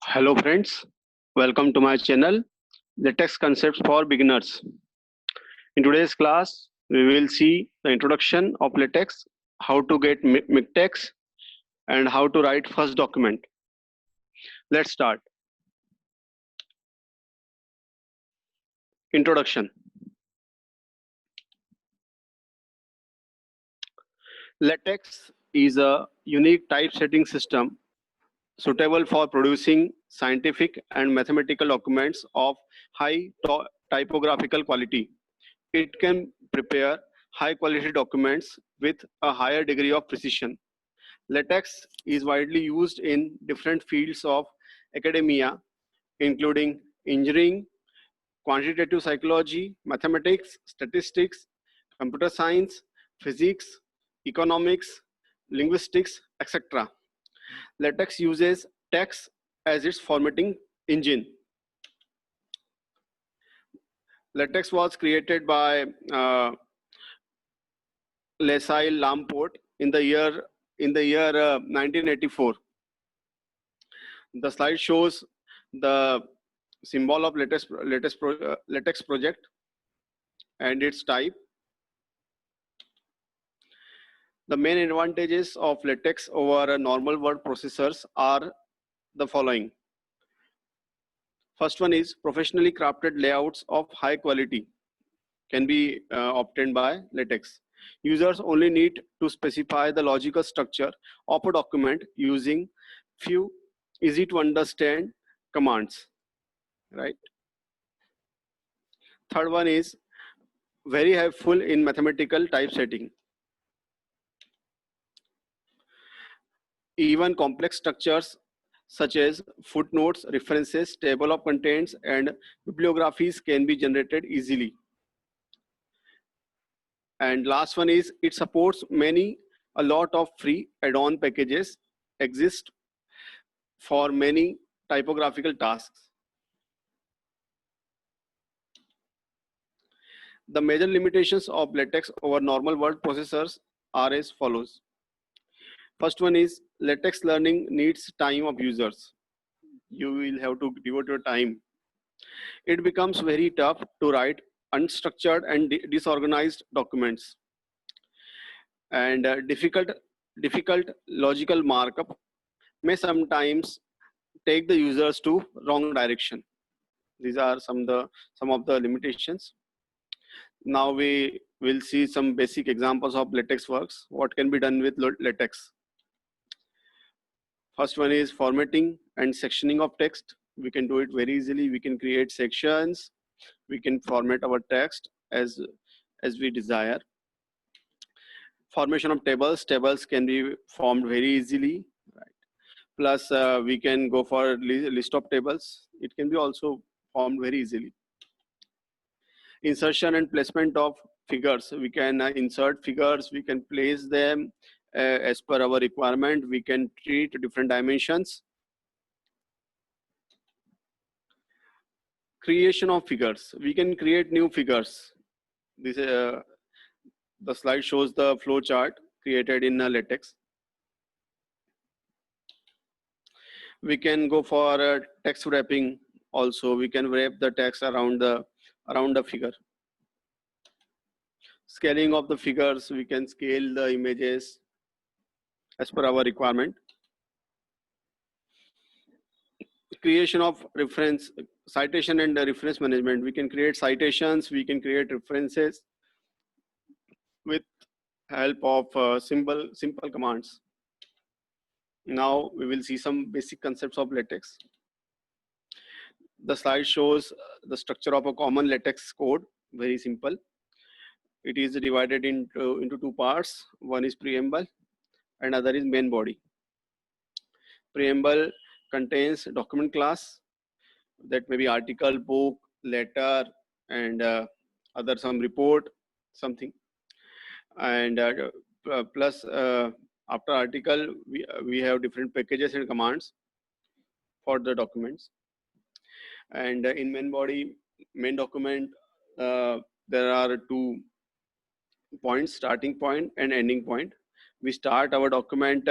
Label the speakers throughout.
Speaker 1: Hello friends, welcome to my channel, LaTeX Concepts for Beginners. In today's class, we will see the introduction of LaTeX, how to get MikTeX, and how to write first document. Let's start. Introduction. LaTeX is a unique typesetting system suitable for producing scientific and mathematical documents of high typographical quality. It can prepare high quality documents with a higher degree of precision. LaTeX is widely used in different fields of academia, including engineering, quantitative psychology, mathematics, statistics, computer science, physics, economics, linguistics, etc. LaTeX uses text as its formatting engine. LaTeX was created by Leslie Lamport in the year 1984. The slide shows the symbol of LaTeX project and its type. The main advantages of LaTeX over normal word processors are the following. First one is professionally crafted layouts of high quality can be obtained by LaTeX. Users only need to specify the logical structure of a document using few easy to understand commands, right? Third one is very helpful in mathematical typesetting. Even complex structures such as footnotes, references, table of contents, and bibliographies can be generated easily. And last one is it supports a lot of free add-on packages exist for many typographical tasks. The major limitations of LaTeX over normal word processors are as follows. First one is LaTeX learning needs time of users. You will have to devote your time. It becomes very tough to write unstructured and disorganized documents. And difficult logical markup may sometimes take the users to wrong direction. These are some of the limitations. Now we will see some basic examples of LaTeX works. What can be done with LaTeX? First one is formatting and sectioning of text. We can do it very easily. We can create sections. We can format our text as we desire. Formation of tables. Tables can be formed very easily. Right. Plus, we can go for list of tables. It can be also formed very easily. Insertion and placement of figures. We can insert figures. We can place them as per our requirement. We can treat different dimensions. Creation of figures. We can create new figures. This the slide shows the flow chart created in LaTeX. We can go for text wrapping. Also, we can wrap the text around the figure. Scaling of the figures. We can scale the images as per our requirement. Creation of reference, citation and reference management. We can create citations, we can create references with help of simple commands. Now we will see some basic concepts of LaTeX. The slide shows the structure of a common LaTeX code, very simple. It is divided into two parts. One is preamble and other is main body. Preamble contains document class, that may be article, book, letter, and other some report, something. And plus after article, we have different packages and commands for the documents. And in main body, main document, there are 2 points, starting point and ending point. We start our document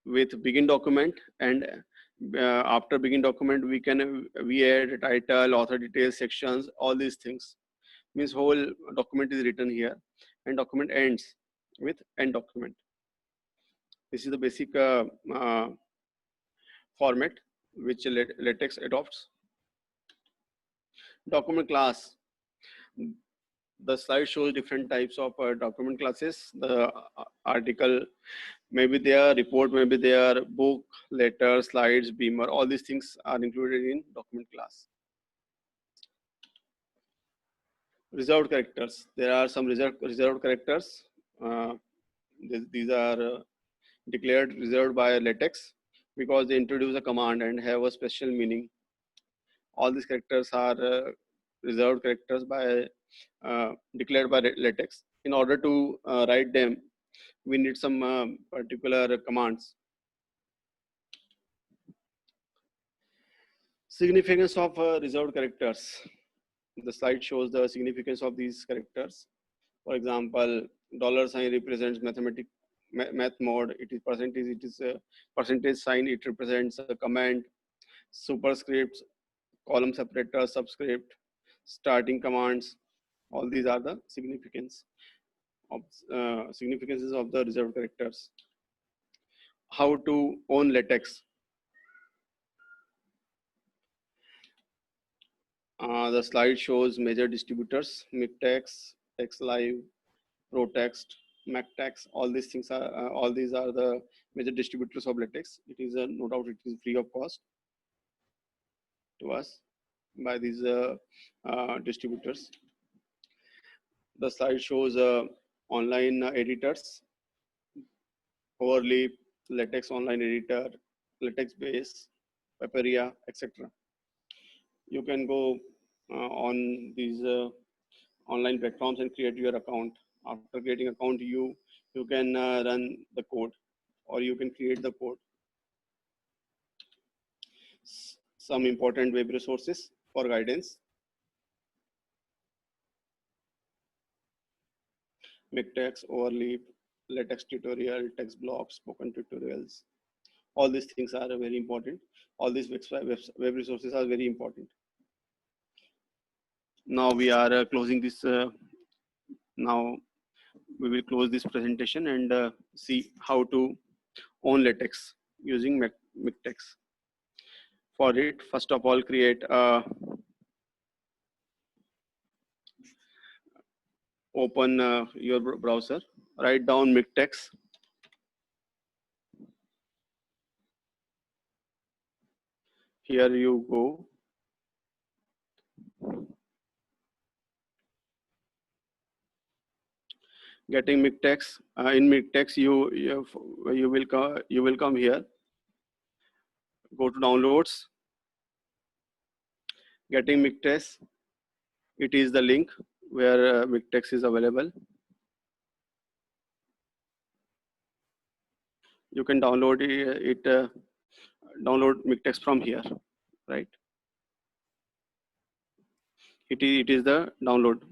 Speaker 1: with begin document, and after begin document we add title, author details, sections, all these things. Means whole document is written here, and document ends with end document. This is the basic format which LaTeX adopts. Document class. The slide shows different types of document classes. The article, maybe their report, maybe their book, letter, slides, beamer, all these things are included in document class. Reserved characters. There are some reserved characters. These are declared reserved by LaTeX because they introduce a command and have a special meaning. All these characters are reserved characters declared by LaTeX. In order to write them, we need some particular commands. Significance of reserved characters. The slide shows the significance of these characters. For example, $sign represents math mode. It is percentage. It is a percentage sign. It represents a command. Superscripts, column separator, subscript, starting commands. All these are the significances of the reserved characters. How to own LaTeX. The slide shows major distributors: Miktex, TextLive, ProText, MacTeX. All these things are all these are the major distributors of LaTeX. It is no doubt it is free of cost to us by these distributors. The slide shows online editors: Overleaf, LaTeX Online Editor, LaTeX Base, Paperia, etc. You can go on these online platforms and create your account. After creating account, you can run the code, or you can create the code. Some important web resources for guidance: Miktex, Overleaf, LaTeX tutorial, text blocks, spoken tutorials. All these things are very important. All these web resources are very important. Now we are closing this. Now we will close this presentation and see how to own LaTeX using Miktex. For it, first of all, create open your browser, write down Miktex. Here you go. Getting Miktex. In Miktex, you will come here. Go to downloads. Getting Miktex. It is the link where Miktex is available. You can download it. Download Miktex from here, right? It is the download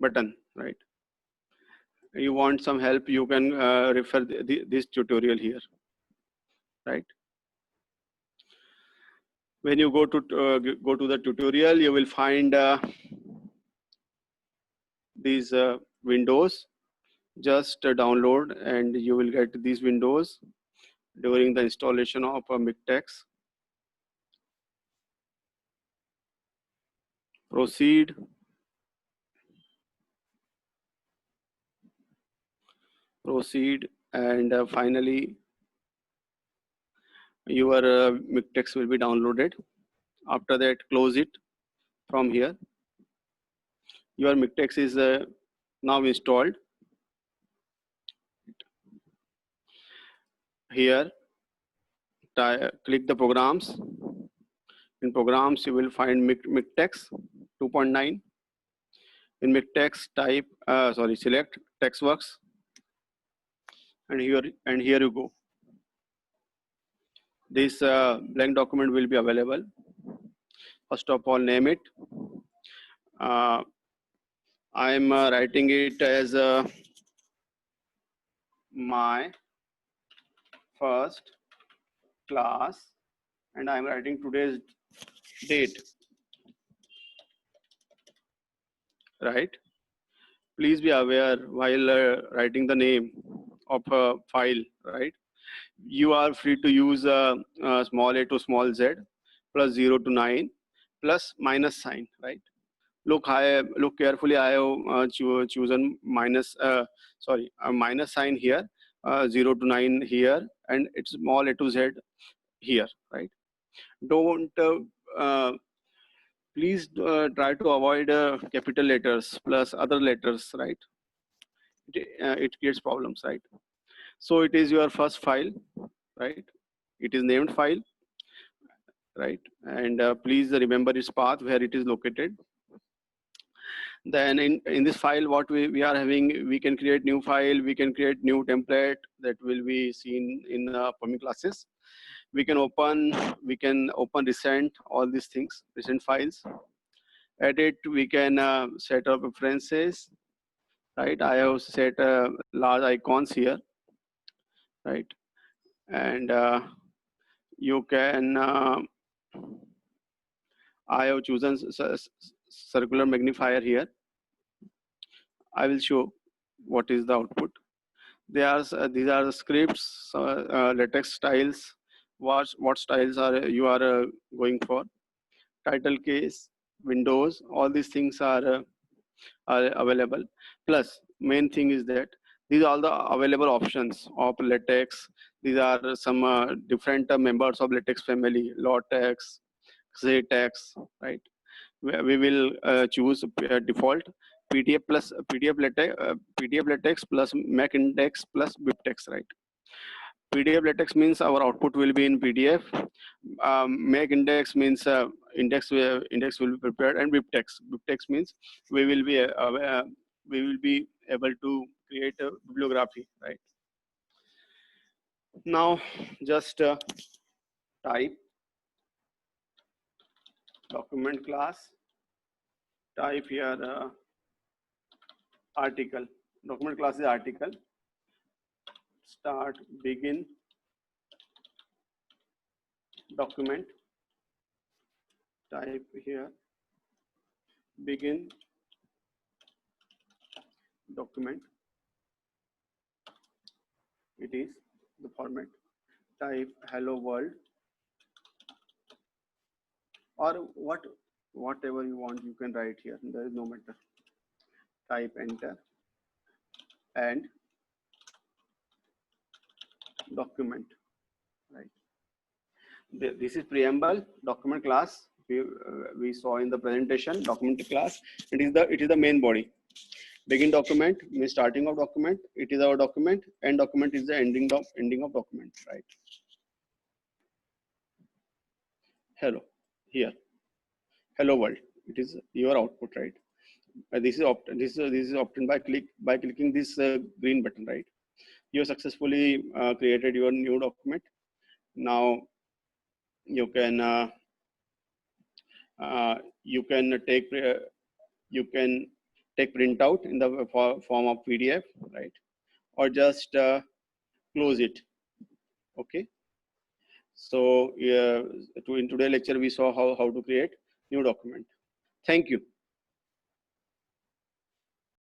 Speaker 1: button, right? You want some help, you can refer this tutorial here, right? When you go to the tutorial, you will find these windows. Just download and you will get these windows during the installation of Miktex. Proceed. Proceed, and finally your Miktex will be downloaded. After that, close it from here. Your Miktex is now installed. Here, click the programs. In programs, you will find Miktex 2.9. In Miktex, select TextWorks, and here you go. This blank document will be available. First of all, name it. I am writing it as my first class, and I'm writing today's date, right? Please be aware while writing the name of a file, right? You are free to use small a to small z plus 0 to 9 plus minus sign, right? Look carefully. I have chosen a minus sign here, 0 to 9 here, and it's small a to z here, right? Don't please try to avoid capital letters plus other letters, right? It creates problems, right? So it is your first file, right? It is named file, right? And please remember its path where it is located. Then in this file, what we are having, we can create new file, we can create new template that will be seen in upcoming classes. We can open recent, all these things, recent files. Edit, we can set up preferences, right? I have set large icons here, right? And you can, I have chosen circular magnifier here. I will show what is the output. These are the scripts, latex styles. What styles are you are going for? Title case, windows, all these things are available. Plus, main thing is that these are all the available options of latex. These are some different members of latex family: Latex, Xatex, right? We will choose default PDF latex plus Mac index plus BibTeX, right? PDF latex means our output will be in PDF. Mac index means index will be prepared, and BibTeX means we will be able to create a bibliography, right? Now just type document class, type here article. Document class is article. Start, begin document, type here begin document. It is the format. Type hello world, or whatever you want you can write here, there is no matter. Type enter and document, right? This is preamble document class. We saw in the presentation document class. It is the main body. Begin document means starting of document. It is our document, and document is the ending of document, right? Hello here, hello world. It is your output, right? This is obtained by clicking this green button, right? You have successfully created your new document. Now you can you can take printout in the form of PDF, right? Or just close it. Okay. So in today's lecture we saw how to create new document. Thank you.